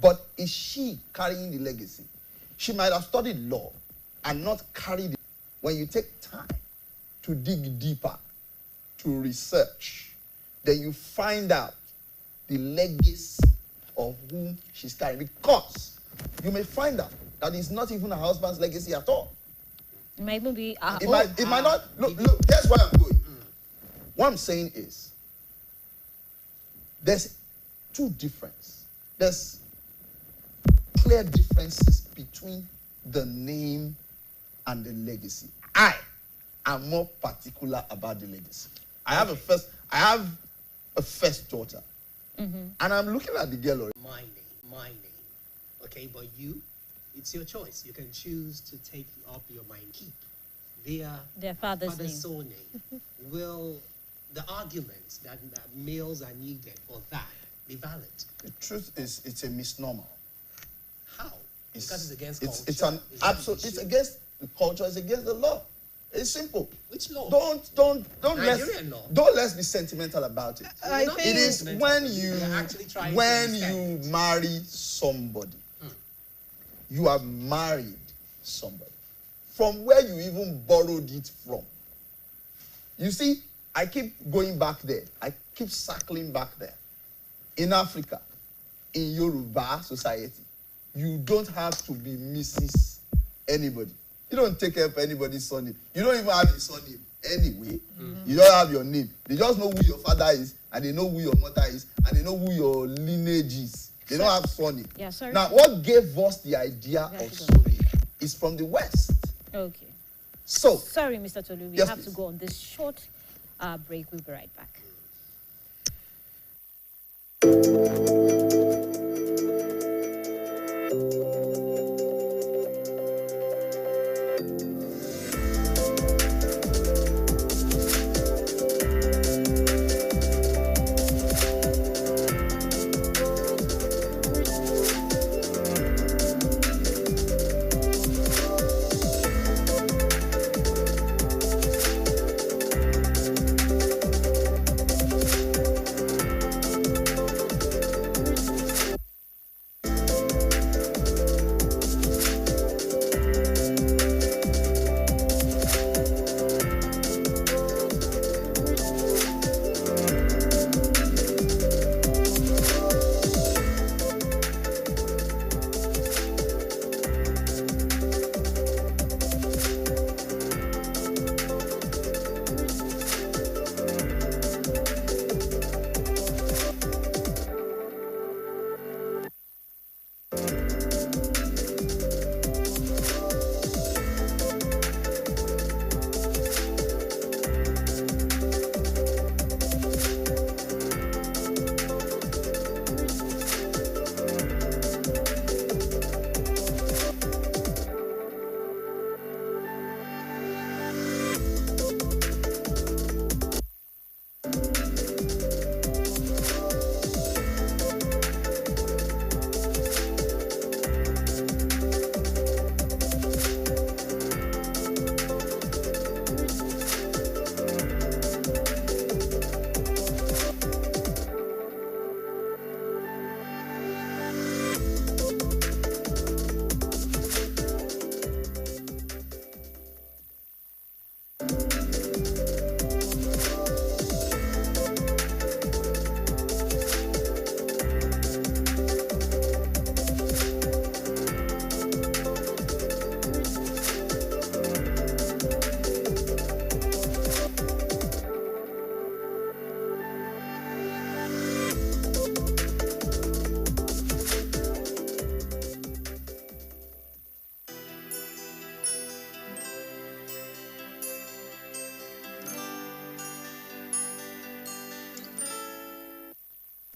But is she carrying the legacy? She might have studied law and not carried it. When you take time to dig deeper, to research, then you find out the legacy of whom she's carrying. Because you may find out that it's not even her husband's legacy at all. It might even be... it might not... Look, here's where I'm going. What I'm saying is, there's two differences. There's clear differences between the name and the legacy. I am more particular about the legacy. I have a first daughter. And I'm looking at the girl already. My name. Okay, but you, it's your choice. You can choose to take up your mind, keep their father's surname. Will the arguments that males are needed for that be valid? The truth is, it's a misnomer. How? Because it's against culture. It's an absolute. It's against the culture. It's against the law. It's simple. Which law? Don't Nigerian law. Don't let's be sentimental about it. It is when you marry somebody. You have married somebody. From where you even borrowed it from. You see, I keep going back there. I keep circling back there. In Africa, in Yoruba society, you don't have to be Mrs. anybody. You don't take care of anybody's surname. You don't even have a surname anyway. You don't have your name. They just know who your father is, and they know who your mother is, and they know who your lineage is. They don't have surname. Yeah, sorry. Now, what gave us the idea of surname is from the West. Okay. So, sorry, Mr. Tolu, we have to go on this short break. We'll be right back.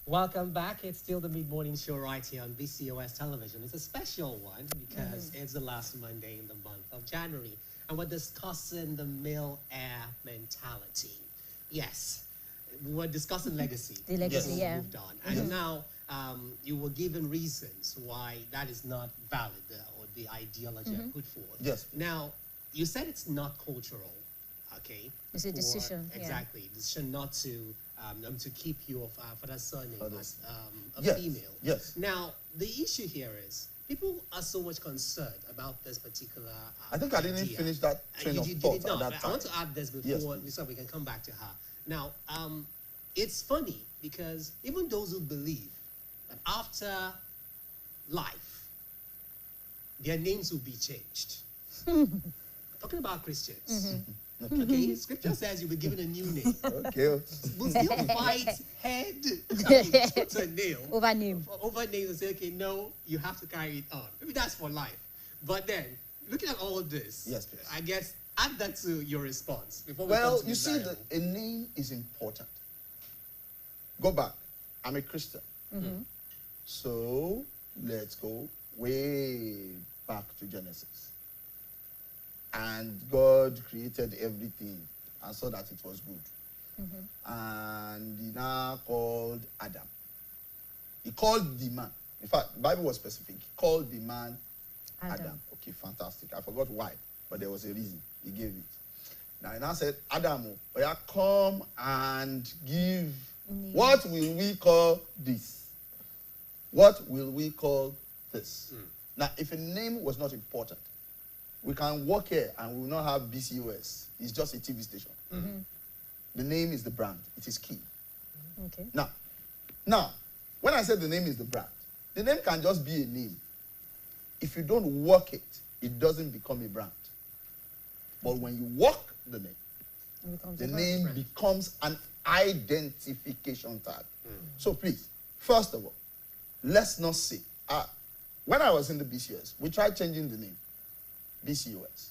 Welcome back. It's still the mid-morning show right here on BCOS television. It's a special one because it's the last Monday in the month of January. And we're discussing the male heir mentality. Yes, we're discussing legacy. The legacy, yeah. Moved on. And now you were given reasons why that is not valid or the ideology I put forward. Yes. Now, you said it's not cultural, okay? It's a decision. Exactly. Decision not to to keep your father's surname as a yes. female. Yes. Now, the issue here is people are so much concerned about this particular I think I didn't idea. finish that train of thought at that time. I want to add this before so we can come back to her. Now, it's funny because even those who believe that after life, their names will be changed. Talking about Christians. Okay, Scripture says you'll be given a new name. Okay. We'll still fight head to nail. Over name. Over name and say, okay, no, you have to carry it on. Maybe that's for life. But then, looking at all this, yes, please. I guess add that to your response. Before well, you see, a name is important. Go back. I'm a Christian. So, let's go way back to Genesis. And God created everything and saw that it was good. And he now called Adam. He called the man. In fact, the Bible was specific. He called the man Adam. Okay, fantastic. I forgot why, but there was a reason. He gave it. Now he now said, Adam, come and give. What will we call this? What will we call this? Now, if a name was not important, we can walk here and we will not have BCOS. It's just a TV station. The name is the brand. It is key. Okay. Now, when I say the name is the brand, the name can just be a name. If you don't work it, it doesn't become a brand. But when you work the name, the name becomes an identification tag. So please, first of all, let's not say, when I was in the BCOS, we tried changing the name. BCOS.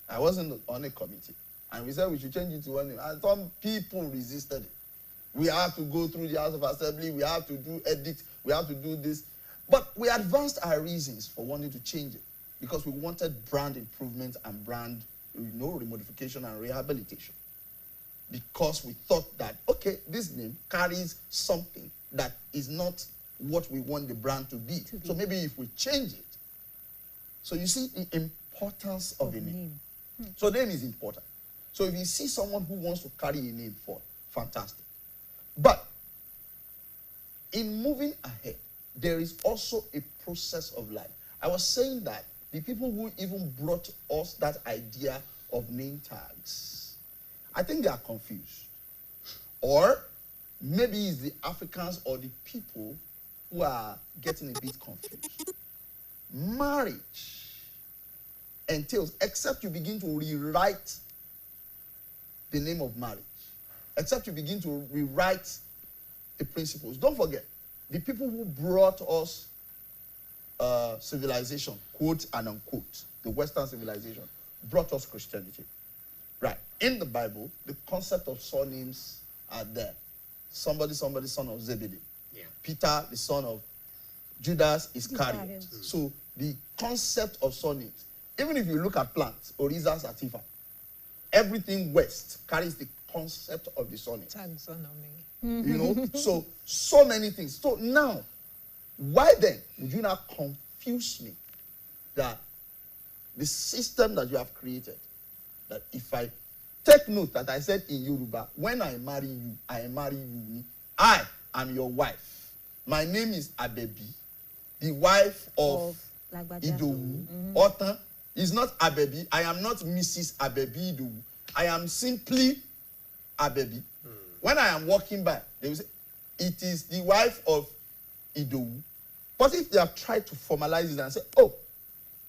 I wasn't on a committee. And we said we should change it to one name. And some people resisted it. We have to go through the House of Assembly. We have to do edit. We have to do this. But we advanced our reasons for wanting to change it because we wanted brand improvement and brand, remodification and rehabilitation. Because we thought that, okay, this name carries something that is not what we want the brand to be. So maybe if we change it. So you see the importance of a name. So name is important. So if you see someone who wants to carry a name forward, fantastic. But in moving ahead, there is also a process of life. I was saying that the people who even brought us that idea of name tags, I think they are confused. Or maybe it's the Africans or the people who are getting a bit confused. Marriage entails, except you begin to rewrite the name of marriage, except you begin to rewrite the principles. Don't forget, the people who brought us civilization, quote and unquote, the Western civilization, brought us Christianity. Right. In the Bible, the concept of surnames are there. Somebody, son of Zebedee. Yeah. Peter, the son of Judas Iscariot. So the concept of surnames, even if you look at plants, Oriza sativa, everything West carries the concept of the surname. So many things. So now, why then would you not confuse me that the system that you have created, that if I take note that I said in Yoruba, when I marry you, I marry you. I am your wife. My name is Abebi, the wife of Idowu. Otan is not Abebi. I am not Mrs. Abebi Idowu. I am simply Abebi. When I am walking by, they will say, it is the wife of Idowu. But if they have tried to formalize it and say, oh,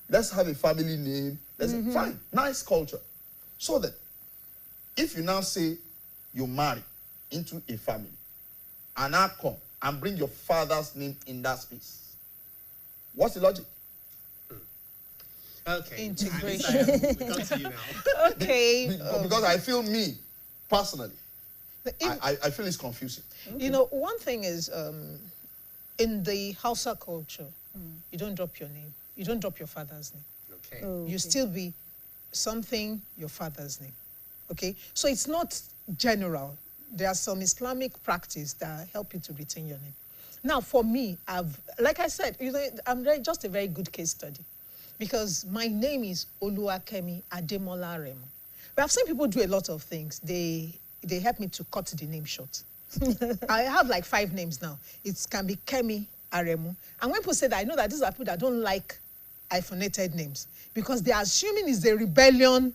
let's have a family name, let's say, fine, nice culture. So that if you now say you marry into a family and now come and bring your father's name in that space, what's the logic? Okay. Integration. We come to you now. Okay. Because I feel me, personally, I feel it's confusing. You know, one thing is, in the Hausa culture, you don't drop your name. You don't drop your father's name. Okay. Oh, You still be something your father's name. Okay? So it's not general. There are some Islamic practice that help you to retain your name. Now, for me, like I said, I'm just a very good case study. Because my name is Oluwakemi Ademola Remo. But I've seen people do a lot of things. They help me to cut the name short. I have like 5 names now. It can be Kemi Aremu. And when people say that, I know that these are people that don't like hyphenated names because they are assuming it's a rebellion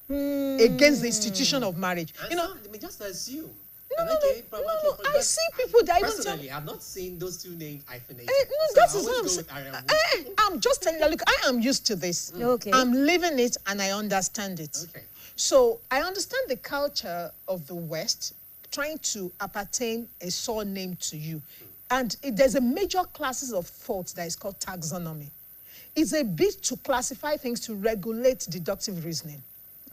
against the institution of marriage. And you know, they may just assume. No, I see people that even personally, I've not seen those 2 names hyphenated. No, that is what I'm saying. I'm just telling you, look, I am used to this. Okay. I'm living it and I understand it. Okay. So I understand the culture of the West trying to appertain a surname to you. And there's a major classes of thought that is called taxonomy. It's a bit to classify things to regulate deductive reasoning.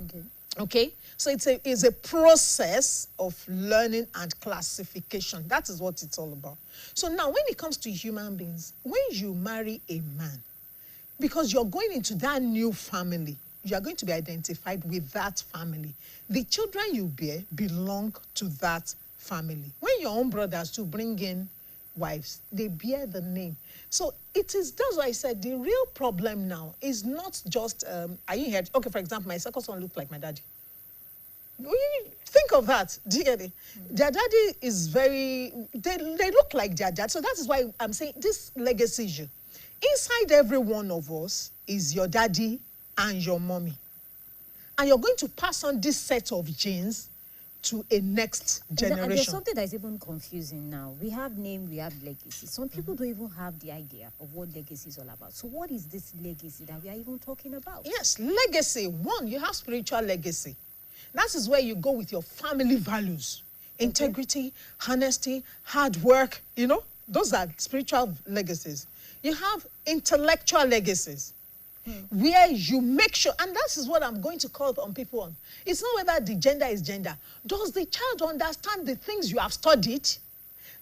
Okay. Okay? So it's a process of learning and classification. That is what it's all about. So now when it comes to human beings, when you marry a man, because you're going into that new family, you are going to be identified with that family. The children you bear belong to that family. When your own brothers too bring in wives, they bear the name. So that's why I said the real problem now is not just, are you here? Okay, for example, my second son looked like my daddy. Think of that. Do you get it? Their daddy is they look like their dad. So that is why I'm saying this legacy issue. Inside every one of us is your daddy and your mommy. And you're going to pass on this set of genes to a next generation. And there's something that is even confusing now. We have name, we have legacy. Some people don't even have the idea of what legacy is all about. So what is this legacy that we are even talking about? Yes, legacy. One, you have spiritual legacy. That is where you go with your family values. Integrity, honesty, hard work, you know. Those are spiritual legacies. You have intellectual legacies. Where you make sure, and that is what I'm going to call on people on. It's not whether the gender is gender. Does the child understand the things you have studied?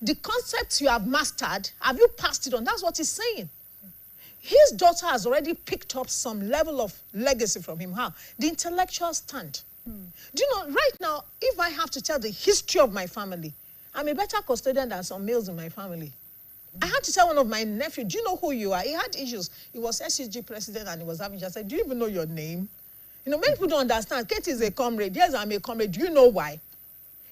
The concepts you have mastered, have you passed it on? That's what he's saying. His daughter has already picked up some level of legacy from him. How? The intellectual stand. Do you know, right now, if I have to tell the history of my family, I'm a better custodian than some males in my family. I had to tell one of my nephews, do you know who you are? He had issues. He was SCG president and he was having, I said, do you even know your name? You know, many people don't understand. Kate is a comrade. Yes, I'm a comrade. Do you know why?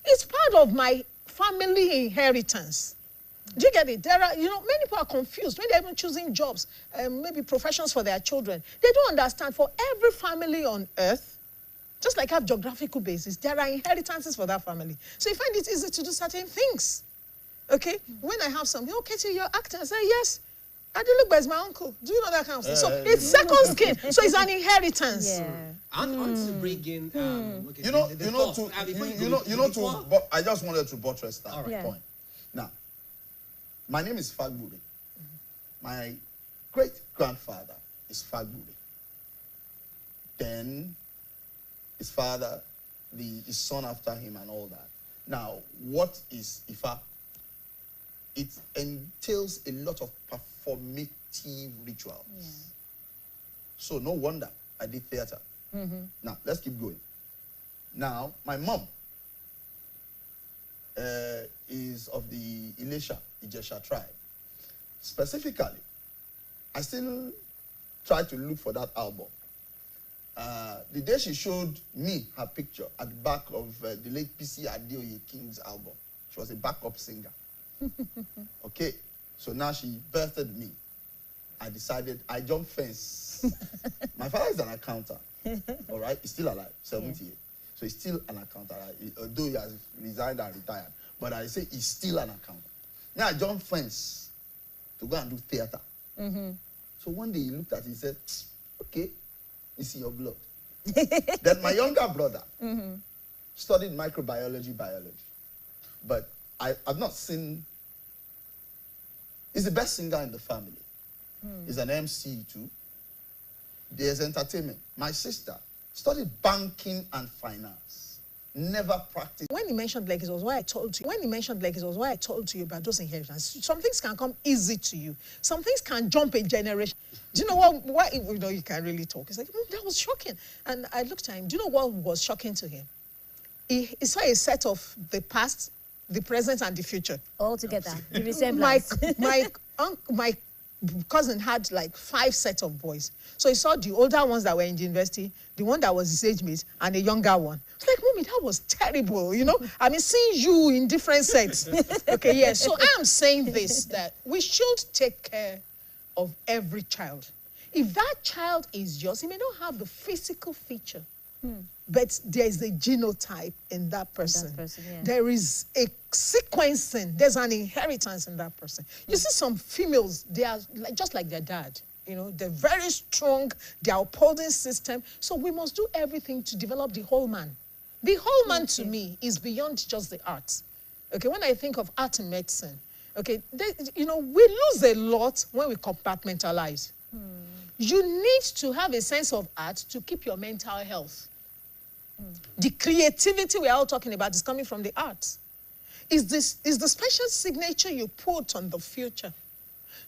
It's part of my family inheritance. Do you get it? There are, you know, many people are confused when they're even choosing jobs, maybe professions for their children. They don't understand for every family on earth, just like I have geographical basis, there are inheritances for that family. So you find it easy to do certain things. Okay? When I have something, okay, so you're acting, I say, yes. I do look, but it's my uncle. Do you know that kind of thing? So it's second skin. So it's an inheritance. Yeah. I want to bring in, I just wanted to buttress that point. Now, my name is Fagburi. My great-grandfather is Fagburi. Then his father, his son after him and all that. Now, what is Ifa? It entails a lot of performative rituals. Yeah. So no wonder I did theater. Now, let's keep going. Now, my mom is of the Ijesha tribe. Specifically, I still try to look for that album. The day she showed me her picture at the back of the late P.C. Adeoye King's album, she was a backup singer. Okay, so now she birthed me. I decided I jumped fence. My father is an accountant, all right? He's still alive, 78. Yeah. So he's still an accountant, although he has resigned and retired. But I say he's still an accountant. Now I jumped fence to go and do theater. So one day he looked at it and said, okay, you see your blood. Then my younger brother studied microbiology, biology. But I've not seen, he's the best singer in the family. He's an MC too. There's entertainment. My sister studied banking and finance. Never practiced. When he mentioned legacy, it was why I told you. When he mentioned legacy, it was why I told you about those inheritances. Some things can come easy to you. Some things can jump a generation. Do you know why you know, you can really talk? It's like, that was shocking. And I looked at him. Do you know what was shocking to him? He saw a set of the past, the present, and the future. All together. The resemblance. My cousin had like 5 sets of boys. So he saw the older ones that were in the university, the one that was his age mate, and a younger one. It's like, Mommy, that was terrible, you know? I mean, seeing you in different sets. Okay, yeah. So I am saying this, that we should take care of every child. If that child is yours, he may not have the physical feature, but there is a genotype in that person. Yeah. There is a sequencing. There's an inheritance in that person. You see some females, they are just like their dad. You know, they're very strong, their upholding system. So we must do everything to develop the whole man. The whole man to me is beyond just the arts. Okay, when I think of art and medicine, okay, we lose a lot when we compartmentalize. You need to have a sense of art to keep your mental health. The creativity we're all talking about is coming from the arts. Is the special signature you put on the future.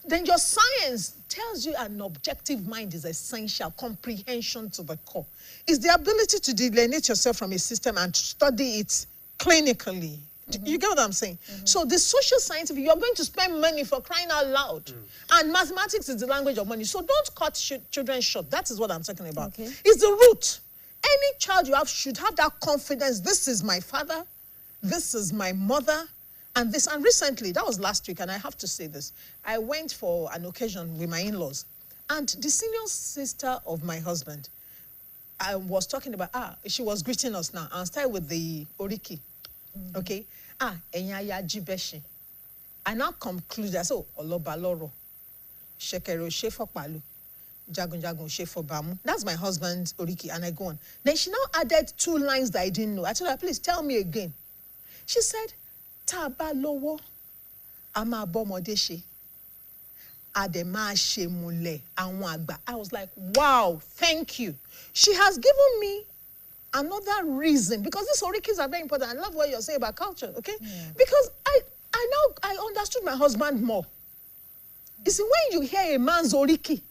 Then your science tells you an objective mind is essential, comprehension to the core. Is the ability to delineate yourself from a system and study it clinically. You get what I'm saying? So the social scientific, you're going to spend money for crying out loud. And mathematics is the language of money. So don't cut children short. That is what I'm talking about. Okay. It's the root. Any child you have should have that confidence. This is my father. This is my mother. And recently, that was last week, and I have to say this. I went for an occasion with my in-laws. And the senior sister of my husband, I was talking about, she was greeting us now. I'll start with the Oriki. Okay? Enyaya Jibeshi. I now conclude, I said, Olobaloro. Shekero Shefo Palu. Jagun Shefo Bamu. That's my husband's Oriki, and I go on. Then she now added 2 lines that I didn't know. I told her, please tell me again. She said, Taba lowo, ama bomodeshe, adema shemule, anwagba. I was like, wow, thank you. She has given me another reason, because these orikis are very important. I love what you're saying about culture, okay? Yeah. Because I understood my husband more. You see, when you hear a man's oriki,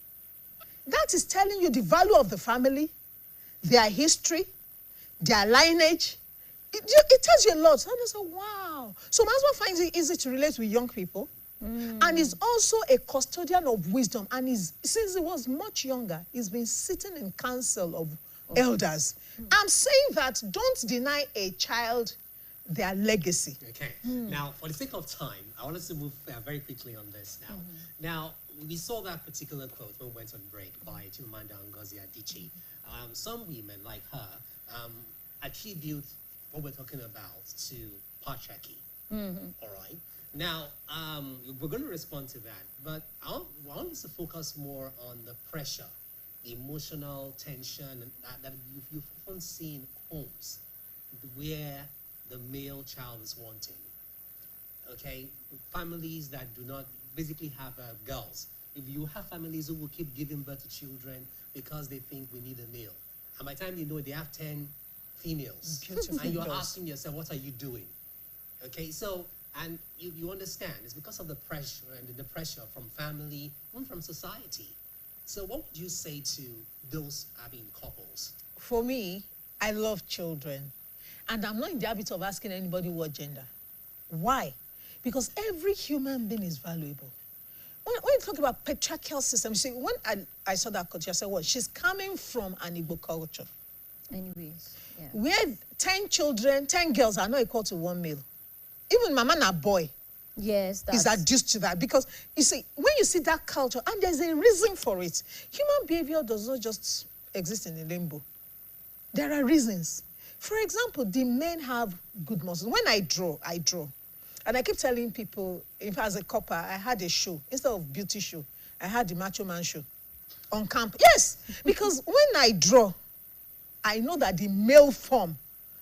that is telling you the value of the family, their history, their lineage. It tells you a lot. So I say, wow. So my husband finds it easy to relate with young people. And he's also a custodian of wisdom. And since he was much younger, he's been sitting in council of elders. I'm saying that don't deny a child their legacy. Okay. Now, for the sake of time, I want us to move very quickly on this now. Now, we saw that particular quote when we went on break by Chimamanda Ngozi Adichie. Some women, like her, attribute what we're talking about to patriarchy. All right. Now, we're going to respond to that, but I want us to focus more on the pressure, the emotional tension that you've often seen homes where the male child is wanting. Okay, families that do not basically have girls. If you have families who will keep giving birth to children because they think we need a male, and by the time you know it, they have 10 females. Beautiful and you're girls. asking yourself, what are you doing? Okay, so, and you understand, it's because of the pressure and the pressure from family and from society. So what would you say to those, couples? For me, I love children. And I'm not in the habit of asking anybody what gender. Why? Because every human being is valuable. When you talk about patriarchal system, see, when I saw that culture, I said, well, she's coming from an Igbo culture. Anyways, yeah. Where 10 children, 10 girls are not equal to 1 male. Even mama and a boy Yes, is adduced to that. Because, you see, when you see that culture, and there's a reason for it, human behavior does not just exist in a limbo. There are reasons. For example, the men have good muscles. When I draw. And I keep telling people, if as a copper, I had a show. Instead of beauty show, I had the Macho Man show on camp. Yes, because when I draw, I know that the male form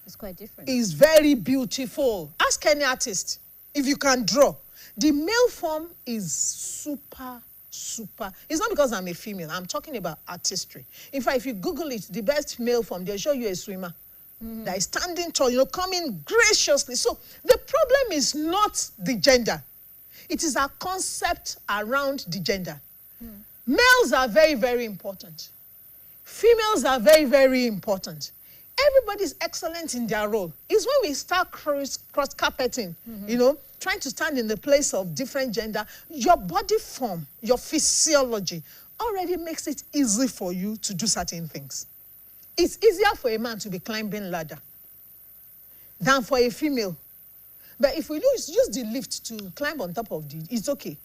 it's quite different. Is very beautiful. Ask any artist if you can draw. The male form is super. It's not because I'm a female. I'm talking about artistry. In fact, if you Google it, the best male form, they'll show you a swimmer that is standing tall, coming graciously. So the problem is not the gender. It is our concept around the gender. Males are very, very important. Females are very, very important. everybody's excellent in their role. It's when we start cross-carpeting, trying to stand in the place of different gender, your body form, your physiology already makes it easy for you to do certain things. It's easier for a man to be climbing ladder than for a female. But if we use the lift to climb on top of it's okay.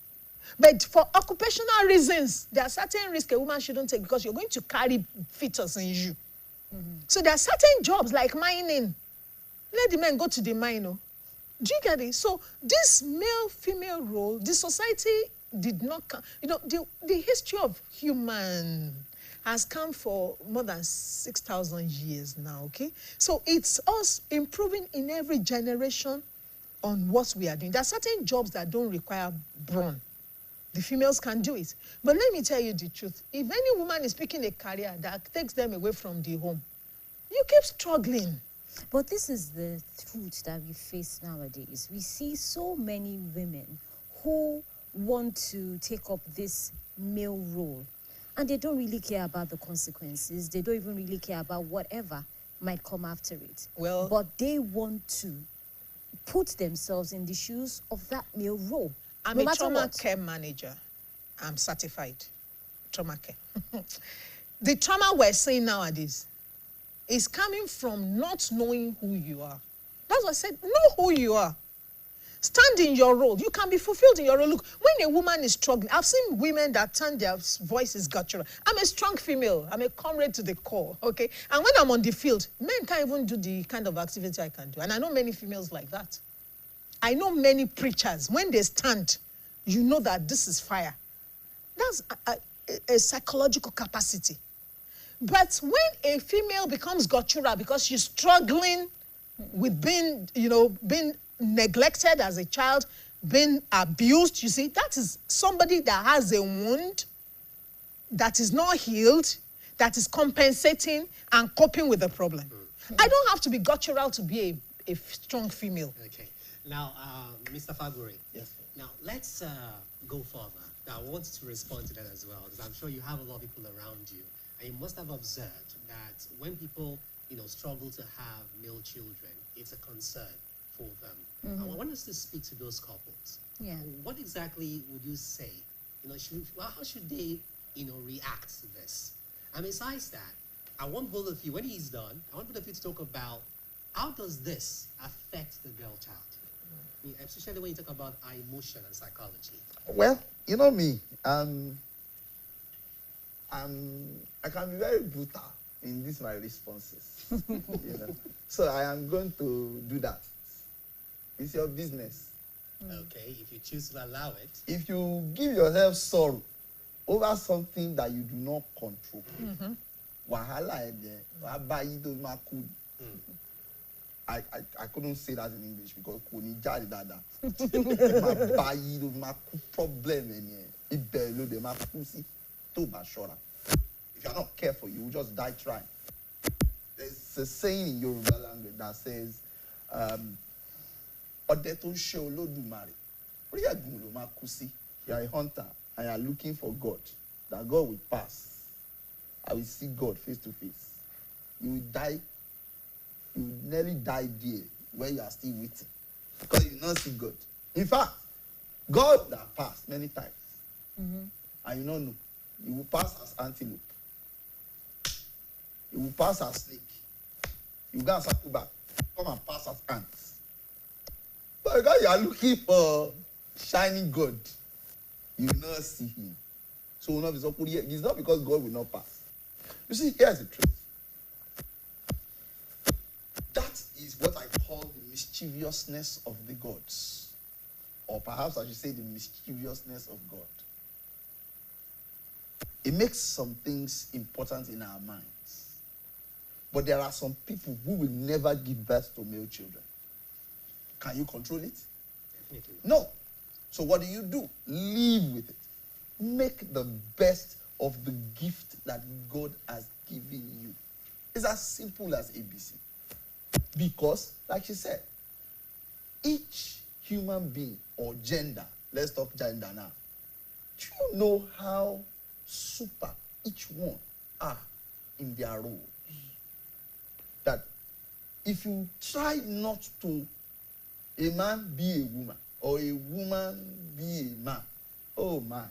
But for occupational reasons, there are certain risks a woman shouldn't take because you're going to carry fetus in you. So there are certain jobs like mining. Let the men go to the mine. Do you get it? So this male-female role, the society did not come. The history of human has come for more than 6,000 years now, okay? So it's us improving in every generation on what we are doing. There are certain jobs that don't require brawn. The females can do it. But let me tell you the truth. If any woman is picking a career that takes them away from the home, you keep struggling. But this is the truth that we face nowadays. We see so many women who want to take up this male role, and they don't really care about the consequences. They don't even really care about whatever might come after it. Well, but they want to put themselves in the shoes of that male role. I'm a trauma care manager. I'm certified trauma care. The trauma we're seeing nowadays is coming from not knowing who you are. That's what I said. Know who you are. Stand in your role. You can be fulfilled in your role. Look, when a woman is struggling, I've seen women that turn their voices guttural. I'm a strong female. I'm a comrade to the core, okay? And when I'm on the field, men can't even do the kind of activity I can do. And I know many females like that. I know many preachers, when they stand, you know that this is fire. That's a psychological capacity. But when a female becomes guttural because she's struggling with being neglected as a child, being abused, you see, that is somebody that has a wound that is not healed, that is compensating and coping with the problem. I don't have to be guttural to be a strong female. Okay. Now, Mr. Faburi. Yes. Now, let's go further. Now, I want to respond to that as well, because I'm sure you have a lot of people around you, and you must have observed that when people, struggle to have male children, it's a concern for them. I want us to speak to those couples. Yeah. What exactly would you say? How should they, react to this? And besides that, I want both of you, when he's done, I want both of you to talk about how does this affect the girl child? Especially when you talk about our emotion and psychology. Well, you know me, I can be very brutal in these my responses. So I am going to do that. It's your business. Okay, if you choose to allow it. If you give yourself sorrow over something that you do not control, wahala I couldn't say that in English because koni jari dada. Problem if you're not careful, you will just die trying. There's a saying in Yoruba language that says, you are a hunter and you are looking for God, that God will pass. I will see God face to face. You will die. You will nearly die there where you are still waiting because you will not see God. In fact, God that passed many times, and you don't know, you will pass as antelope. You will pass as snake. You go and circle back, come and pass as ants. But because you are looking for shining God, you will not see him. So it's not because God will not pass. You see, here's the truth. That is what I call the mischievousness of the gods. Or perhaps I should say the mischievousness of God. It makes some things important in our minds. But there are some people who will never give birth to male children. Can you control it? Definitely. No. So what do? Live with it. Make the best of the gift that God has given you. It's as simple as ABC. Because, like she said, each human being or gender, let's talk gender now, do you know how super each one are in their role? that if you try not to, a man be a woman, or a woman be a man, oh my,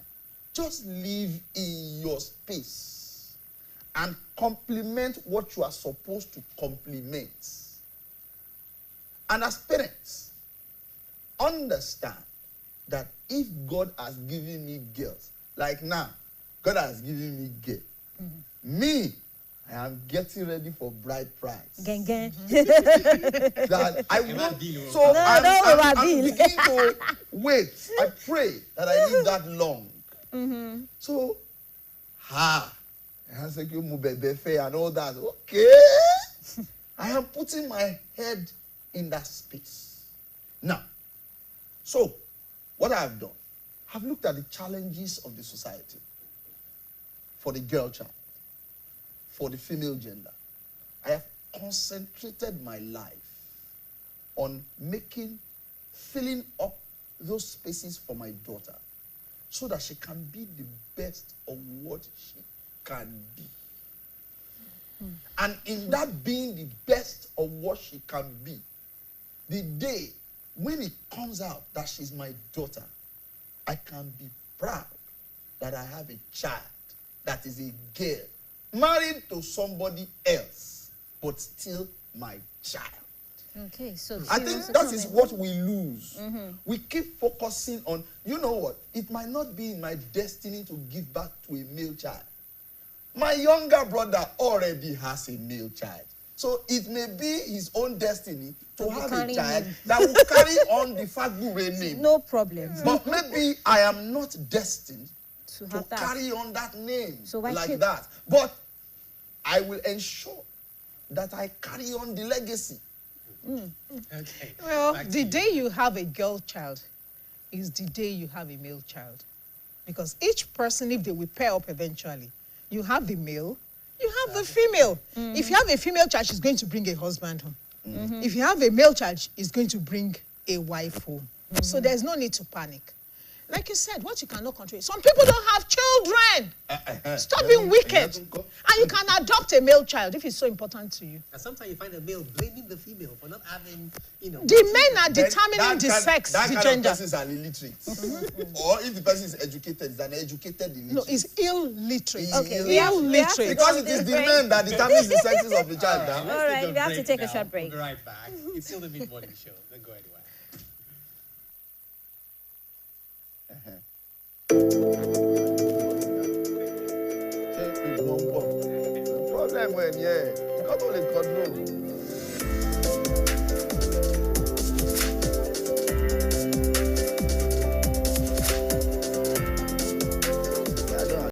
just live in your space and complement what you are supposed to complement. And as parents, understand that if God has given me girls, like now, God has given me girl. Me, I am getting ready for bride price. Gang, gang. That I want, so I'm beginning to wait. I pray that I live that long. So, and all that. Okay. I am putting my head in that space. Now, so what I have done, I've looked at the challenges of the society for the girl child, for the female gender. I have concentrated my life on filling up those spaces for my daughter so that she can be the best of what she can be. And in that being the best of what she can be, the day when it comes out that she's my daughter, I can be proud that I have a child that is a girl, married to somebody else, but still my child. Okay, so I think that is what we lose. We keep focusing on, you know what, it might not be in my destiny to give back to a male child. My younger brother already has a male child. So it may be his own destiny to have a child that will carry on the Fagbure name. No problem. But maybe I am not destined to have carry on that name so like that. But I will ensure that I carry on the legacy. Okay. Well, the day you have a girl child is the day you have a male child. Because each person, if they will pair up eventually, you have the male, you have the female. If you have a female child, she's going to bring a husband home. If you have a male child, she's going to bring a wife home. So there's no need to panic. Like you said, what you cannot control. Some people don't have children. Stop being wicked. And you can adopt a male child if it's so important to you. And sometimes you find a male blaming the female for not having, The men are determining the sex, the gender. That kind of person is an illiterate. Or if the person is educated, it's an educated illiterate. No, it's illiterate. Okay, illiterate. Because it is the men that determines the sexes of the child. All right, we have to take a short break. We'll be right back. It's still the mid-morning show. Don't go anywhere. Problem when, you got all the control.